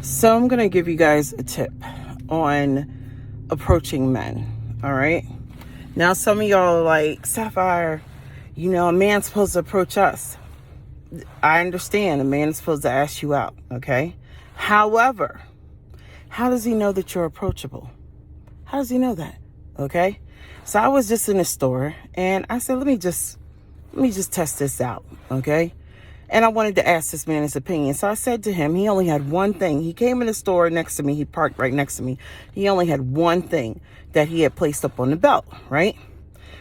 So I'm going to give you guys a tip on approaching men. All right. Now, some of y'all are like, Sapphire, a man's supposed to approach us. I understand a man is supposed to ask you out. Okay. However, how does he know that you're approachable? How does he know that? Okay. So I was just in a store and I said, let me just test this out. Okay. And I wanted to ask this man his opinion. So I said to him, he only had one thing. He came in the store next to me. He parked right next to me. He only had one thing that he had placed up on the belt, right?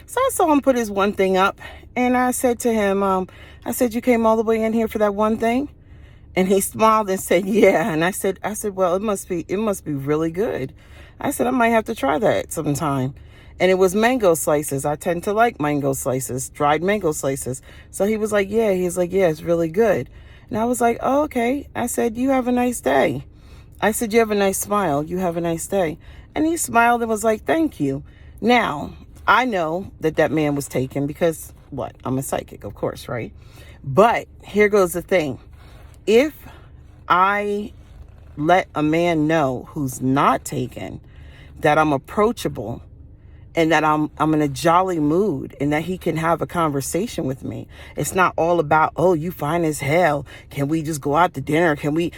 So I saw him put his one thing up. And I said to him, I said, you came all the way in here for that one thing? And he smiled and said, yeah. And I said, well, it must be really good. I said, I might have to try that sometime. And it was mango slices. I tend to like mango slices, dried mango slices. So he was like, yeah. He's like, yeah, it's really good. And I was like, oh, okay. I said, you have a nice day. I said, you have a nice smile. You have a nice day. And he smiled and was like, thank you. Now, I know that man was taken because, what? I'm a psychic, of course, right? But here goes the thing. If I let a man know who's not taken that I'm approachable and that I'm in a jolly mood and that he can have a conversation with me, it's not all about, oh, you fine as hell. Can we just go out to dinner? Can we,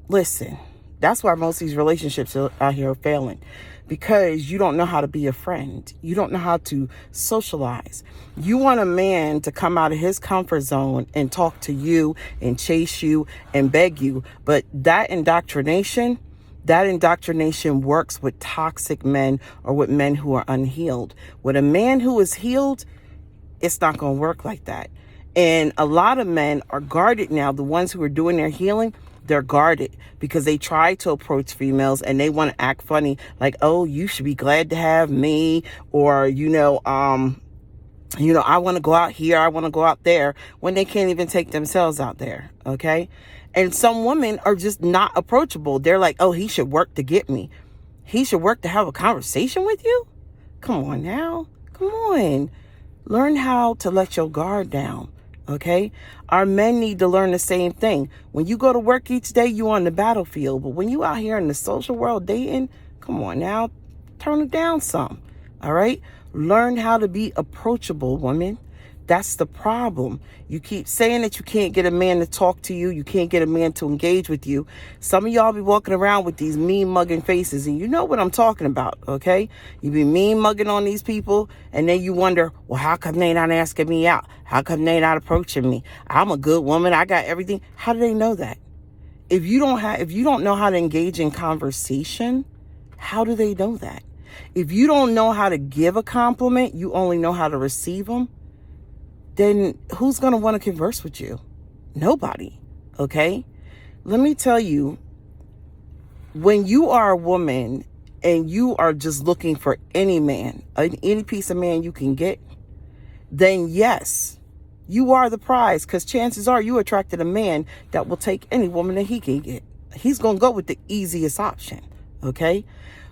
listen, that's why most of these relationships out here are failing. Because you don't know how to be a friend. You don't know how to socialize. You want a man to come out of his comfort zone and talk to you and chase you and beg you. But that indoctrination works with toxic men or with men who are unhealed. With a man who is healed, it's not going to work like that. And a lot of men are guarded now. The ones who are doing their healing, they're guarded because they try to approach females and they want to act funny, like, oh, you should be glad to have me, or I want to go out here, I want to go out there, when they can't even take themselves out there. Okay. And some women are just not approachable. They're like, oh, he should work to get me. He should work to have a conversation with you. Come on now. Come on. Learn how to let your guard down. Okay. Our men need to learn the same thing. When you go to work each day, you're on the battlefield. But when you out here in the social world dating, come on now, turn it down some. All right. Learn how to be approachable, women. That's the problem. You keep saying that you can't get a man to talk to you. You can't get a man to engage with you. Some of y'all be walking around with these mean mugging faces, and you know what I'm talking about, okay? You be mean mugging on these people, and then you wonder, well, how come they not asking me out? How come they not approaching me? I'm a good woman. I got everything. How do they know that? If you don't know how to engage in conversation, how do they know that? If you don't know how to give a compliment, you only know how to receive them, then who's going to want to converse with you? Nobody. Okay. Let me tell you, when you are a woman and you are just looking for any man, any piece of man you can get, then yes, you are the prize, because chances are you attracted a man that will take any woman that he can get. He's going to go with the easiest option. Okay.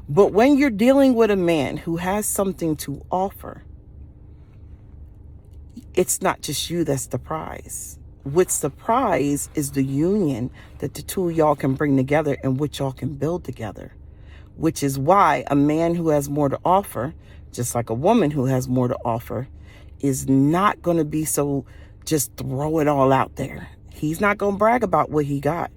But when you're dealing with a man who has something to offer, it's not just you that's the prize. What's the prize is the union that the two of y'all can bring together and which y'all can build together. Which is why a man who has more to offer, just like a woman who has more to offer, is not going to be so just throw it all out there. He's not going to brag about what he got.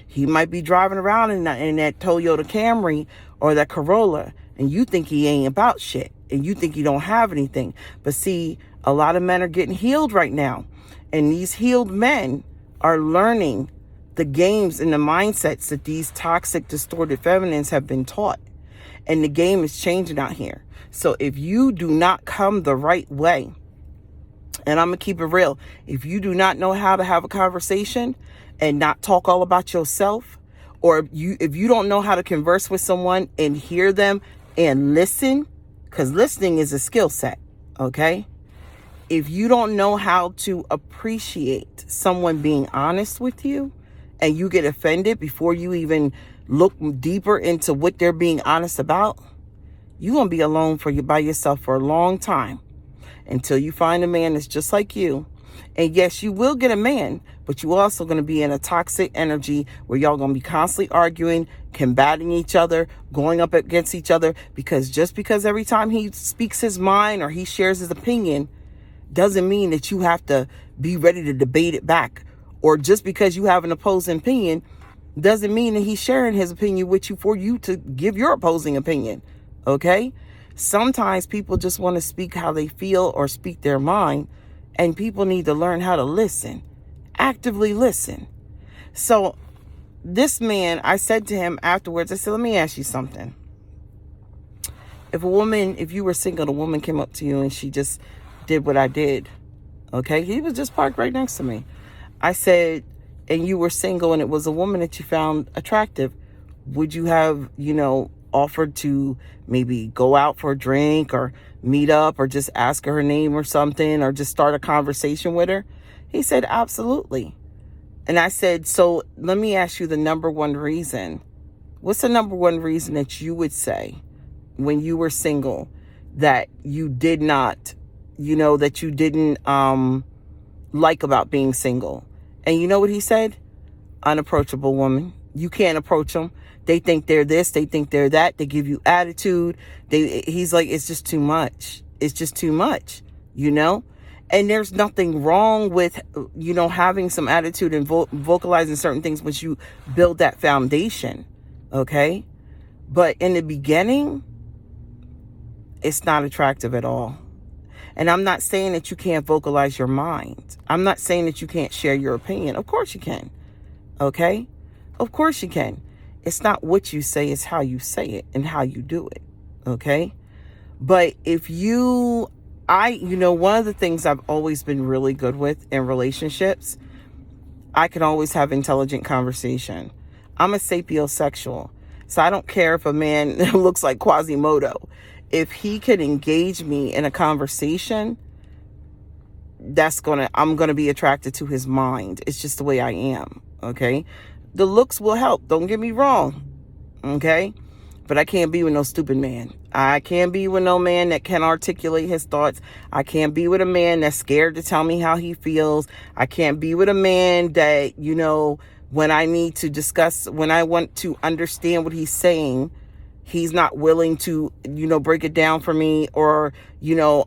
He might be driving around in that Toyota Camry or that Corolla, and you think he ain't about shit, and you think he don't have anything. But see, a lot of men are getting healed right now. And these healed men are learning the games and the mindsets that these toxic, distorted feminines have been taught. And the game is changing out here. So if you do not come the right way, and I'm going to keep it real, if you do not know how to have a conversation and not talk all about yourself, or if you don't know how to converse with someone and hear them and listen, because listening is a skill set, okay? If you don't know how to appreciate someone being honest with you and you get offended before you even look deeper into what they're being honest about, you're going to be alone by yourself for a long time until you find a man that's just like you. And yes, you will get a man, but you also going to be in a toxic energy where y'all going to be constantly arguing, combating each other, going up against each other, because just because every time he speaks his mind or he shares his opinion doesn't mean that you have to be ready to debate it back. Or just because you have an opposing opinion doesn't mean that he's sharing his opinion with you for you to give your opposing opinion. Okay? Sometimes people just want to speak how they feel or speak their mind, and people need to learn how to listen. Actively listen. So this man, I said to him afterwards, I said, let me ask you something. If you were single, a woman came up to you and she just did what I did. Okay? He was just parked right next to me. I said, and you were single and it was a woman that you found attractive, would you have, offered to maybe go out for a drink or meet up or just ask her name or something or just start a conversation with her? He said, absolutely. And I said, so let me ask you the number one reason. What's the number one reason that you would say when you were single that you did not, that you didn't like about being single? And you know what he said? Unapproachable woman. You can't approach them. They think they're this. They think they're that. They give you attitude. He's like, it's just too much. It's just too much, And there's nothing wrong with, having some attitude and vocalizing certain things once you build that foundation. Okay? But in the beginning, it's not attractive at all. And I'm not saying that you can't vocalize your mind. I'm not saying that you can't share your opinion. Of course you can. Okay? Of course you can. It's not what you say, it's how you say it and how you do it. Okay? But one of the things I've always been really good with in relationships, I can always have intelligent conversation. I'm a sapiosexual. So I don't care if a man looks like Quasimodo. If he can engage me in a conversation, I'm going to be attracted to his mind. It's just the way I am. Okay? The looks will help. Don't get me wrong. Okay? But I can't be with no stupid man. I can't be with no man that can articulate his thoughts. I can't be with a man that's scared to tell me how he feels. I can't be with a man that, when I need to discuss, when I want to understand what he's saying, he's not willing to, break it down for me or,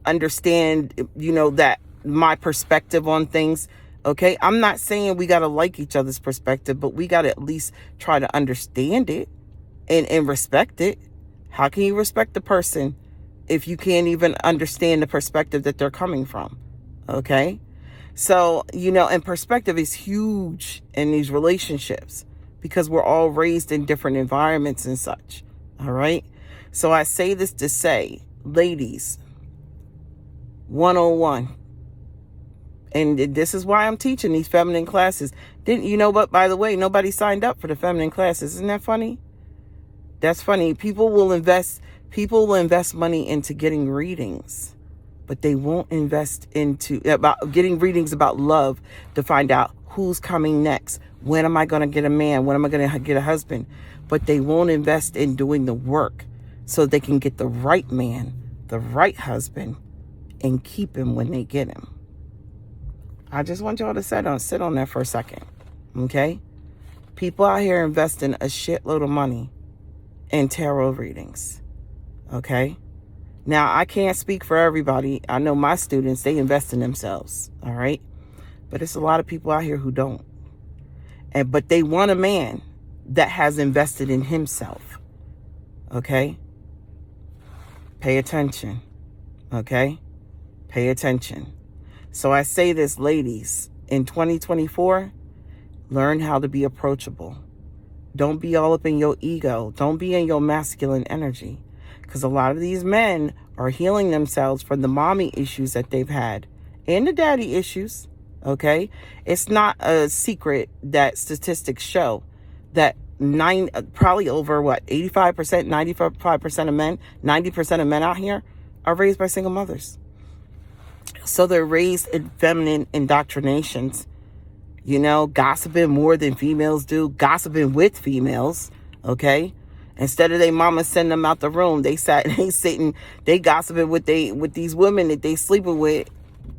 understand, that my perspective on things. Okay. I'm not saying we got to like each other's perspective, but we got to at least try to understand it and respect it. How can you respect the person if you can't even understand the perspective that they're coming from? Okay. So, and perspective is huge in these relationships because we're all raised in different environments and such. All right. So I say this to say, ladies, 101. And this is why I'm teaching these feminine classes. But by the way, nobody signed up for the feminine classes. Isn't that funny? That's funny. People will invest money into getting readings, but they won't invest about getting readings about love to find out who's coming next. When am I going to get a man? When am I going to get a husband? But they won't invest in doing the work so they can get the right man, the right husband, and keep him when they get him. I just want y'all to sit on that for a second. Okay? People out here investing a shitload of money in tarot readings. Okay? Now, I can't speak for everybody. I know my students, they invest in themselves. All right? But it's a lot of people out here who don't. But they want a man that has invested in himself. Okay? Pay attention. Okay? Pay attention. So I say this, ladies, in 2024, learn how to be approachable. Don't be all up in your ego. Don't be in your masculine energy. Because a lot of these men are healing themselves from the mommy issues that they've had and the daddy issues. Okay? It's not a secret that statistics show that probably over 85%, 95% of men, 90% of men out here are raised by single mothers. So they're raised in feminine indoctrinations, gossiping more than females do, gossiping with females, okay? Instead of their mama sending them out the room, they gossiping with these women that they sleeping with,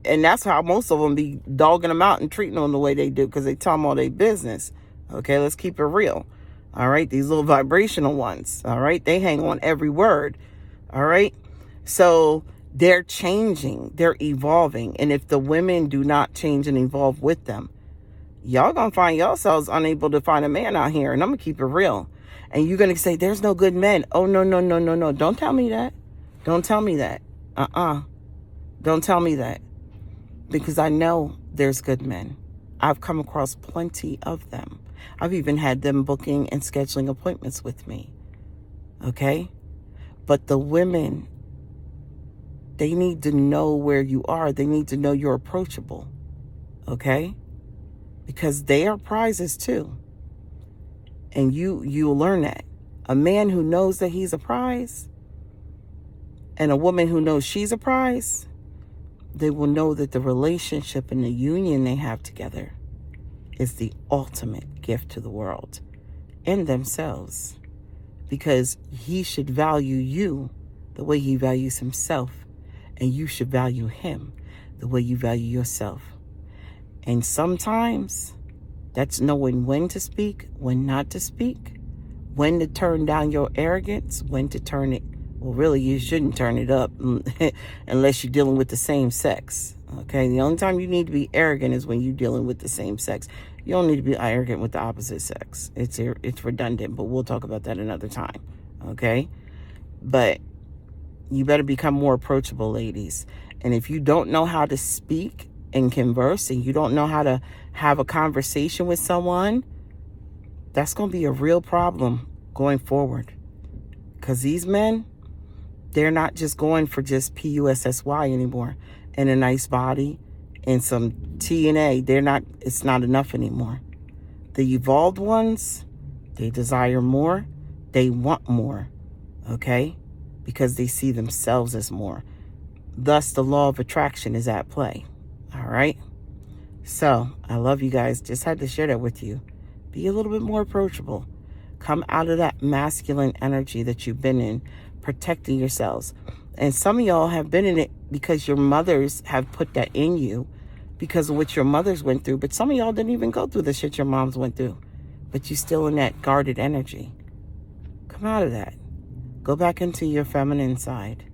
And that's how most of them be dogging them out and treating them the way they do, because they tell them all their business. Okay, let's keep it real. All right, these little vibrational ones. All right, they hang on every word. All right, so they're changing, they're evolving. And if the women do not change and evolve with them, y'all gonna find yourselves unable to find a man out here. And I'm gonna keep it real. And you're gonna say, there's no good men. Oh, no, no, no, no, no. Don't tell me that. Don't tell me that. Don't tell me that. Because I know there's good men. I've come across plenty of them. I've even had them booking and scheduling appointments with me. Okay? But the women, they need to know where you are. They need to know you're approachable. Okay? Because they are prizes too. And you'll learn that. A man who knows that he's a prize and a woman who knows she's a prize, they will know that the relationship and the union they have together is the ultimate gift to the world and themselves, because he should value you the way he values himself, and you should value him the way you value yourself. And sometimes that's knowing when to speak, when not to speak, when to turn down your arrogance, when to turn it. Well, really, you shouldn't turn it up unless you're dealing with the same sex. Okay, the only time you need to be arrogant is when you're dealing with the same sex. You don't need to be arrogant with the opposite sex. It's redundant, but we'll talk about that another time. Okay, but you better become more approachable, ladies. And if you don't know how to speak and converse, and you don't know how to have a conversation with someone, that's going to be a real problem going forward. Because these men, they're not just going for just PUSSY anymore and a nice body and some TNA. It's not enough anymore. The evolved ones, they desire more. They want more. Okay? Because they see themselves as more. Thus, the law of attraction is at play. All right? So, I love you guys. Just had to share that with you. Be a little bit more approachable. Come out of that masculine energy that you've been in, protecting yourselves. And some of y'all have been in it because your mothers have put that in you because of what your mothers went through. But some of y'all didn't even go through the shit your moms went through. But you're still in that guarded energy. Come out of that. Go back into your feminine side.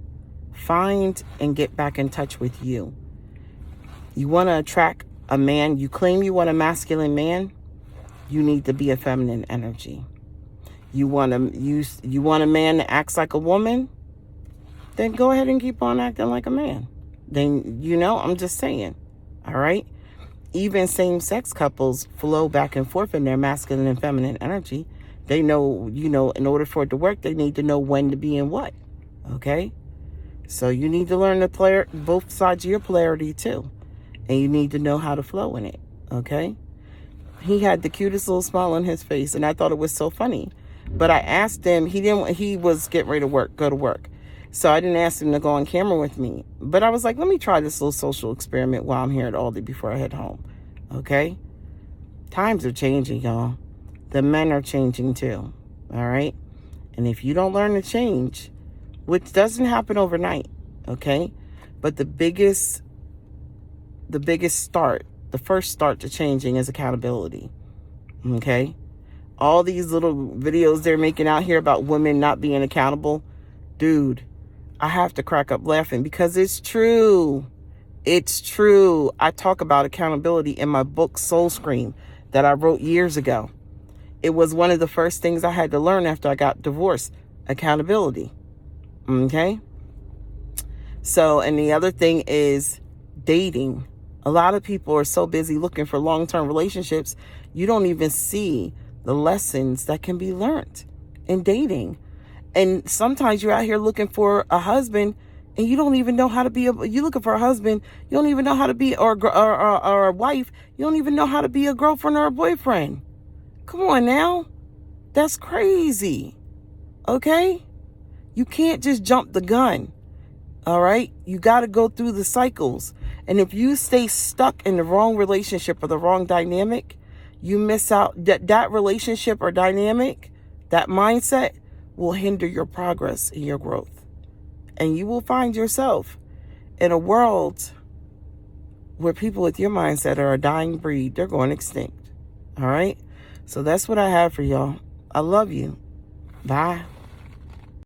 Find and get back in touch with you. You want to attract a man, you claim you want a masculine man, you need to be a feminine energy. You want a man that acts like a woman, then go ahead and keep on acting like a man. Then, I'm just saying. All right? Even same-sex couples flow back and forth in their masculine and feminine energy. They know, in order for it to work, they need to know when to be in what. Okay? So you need to learn both sides of your polarity too. And you need to know how to flow in it. Okay? He had the cutest little smile on his face, and I thought it was so funny. But I asked him, he was getting ready to go to work. So I didn't ask him to go on camera with me. But I was like, let me try this little social experiment while I'm here at Aldi before I head home. Okay? Times are changing, y'all. The men are changing too. All right? And if you don't learn to change, which doesn't happen overnight, okay? But the first start to changing is accountability. Okay? All these little videos they're making out here about women not being accountable. Dude, I have to crack up laughing because it's true. It's true. I talk about accountability in my book, Soul Scream, that I wrote years ago. It was one of the first things I had to learn after I got divorced. Accountability. Okay? So, and the other thing is dating. A lot of people are so busy looking for long-term relationships, you don't even see the lessons that can be learned in dating. And sometimes you're out here looking for a husband and you don't even know how to be you're looking for a husband, you don't even know how to be, or a wife, you don't even know how to be a girlfriend or a boyfriend. Come on now. That's crazy. Okay? You can't just jump the gun. All right? You got to go through the cycles. And if you stay stuck in the wrong relationship or the wrong dynamic, you miss out. That relationship or dynamic, that mindset will hinder your progress and your growth. And you will find yourself in a world where people with your mindset are a dying breed. They're going extinct. All right? So that's what I have for y'all. I love you. Bye.